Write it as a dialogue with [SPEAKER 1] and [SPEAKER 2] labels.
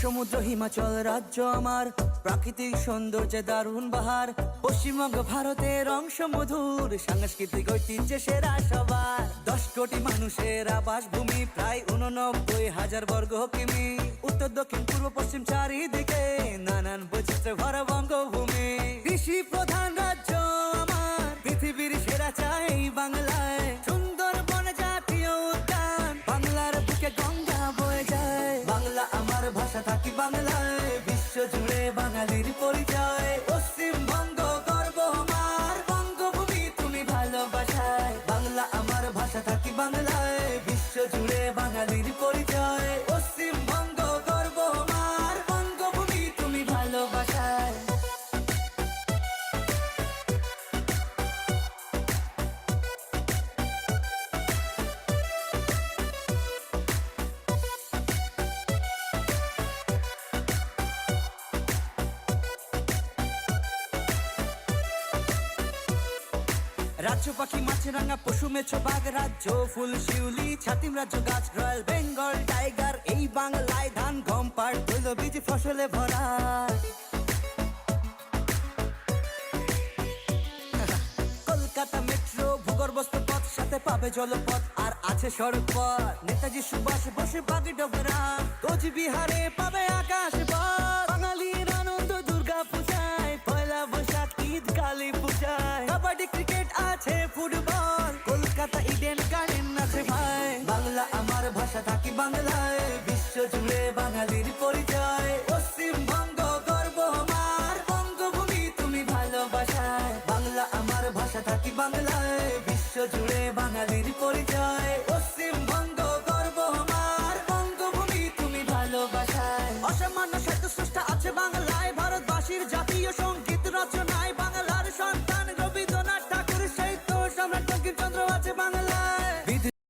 [SPEAKER 1] সমুদ্র হিমাচল রাজ্য আমার, প্রাকৃতিক সৌন্দর্যে দারুণ বাহার। পশ্চিমবঙ্গ ভারতের অংশ মধুর, সাংস্কৃতিক ঐতিহ্যে সেরা সবার। 10 কোটি মানুষের আবাসভূমি, প্রায় 89,000 বর্গ কিমি। উত্তর দক্ষিণ পূর্ব পশ্চিম চারিদিকে নানান বৈচিত্র্যে ভরা বঙ্গভূমি। কৃষি প্রধান রাজ্য আমার, পৃথিবীর সেরা চাই বাংলায়। সুন্দর বন জাতীয় উদ্যান, বাংলার বুকে গঙ্গা বয়ে যায়। বাংলা আমার ভাষা, থাকি বাংলায়, বিশ্ব জুড়ে বাঙালির পরিচয়। পশ্চিমবঙ্গ গর্ব আমার, বঙ্গভূমি তুমি ভালোবাসায়। বাংলা আমার ভাষা, থাকি বাংলায়, বিশ্ব জুড়ে বাঙালির পরিচয়। পশ্চিমবঙ্গ গর্ব আমার, বঙ্গভূমি তুমি ভালোবাসায়। রাজ্য পাখি মাছরাঙা, পশু মেছো বাঘ রাজ্য, ফুল শিউলি ছাতিম রাজ্য গাছ, রয়্যাল বেঙ্গল টাইগার। এই বাংলায় ধান গম পাট তৈল বীজ ফসলে ভরা। কলকাতা মেট্রো ভূগর্ভস্থ পথ, সাথে পাবে জলপথ আর আছে সড়ক পথ। নেতাজি সুভাষ বসে বাগডোগরা, কোচবিহারে পাবে আকাশ পথ। বাঙালির আনন্দ দুর্গা পূজায়, পয়লা বৈশাখ ঈদ কালী পূজায়। কাবাডি ক্রিকেট আছে ফুটবল, কলকাতা ইডেন গার্ডেন আছে ভাই। বাংলা আমার ভাষা, থাকি বাংলায়, বিশ্ব জুড়ে বাঙালির পরিচয়। পশ্চিমবঙ্গ গর্ব আমার, বঙ্গভূমি তুমি ভালোবাসায়। বাংলা আমার ভাষা, থাকি বাংলায়, বিশ্ব জুড়ে বাঙালির পরিচয়।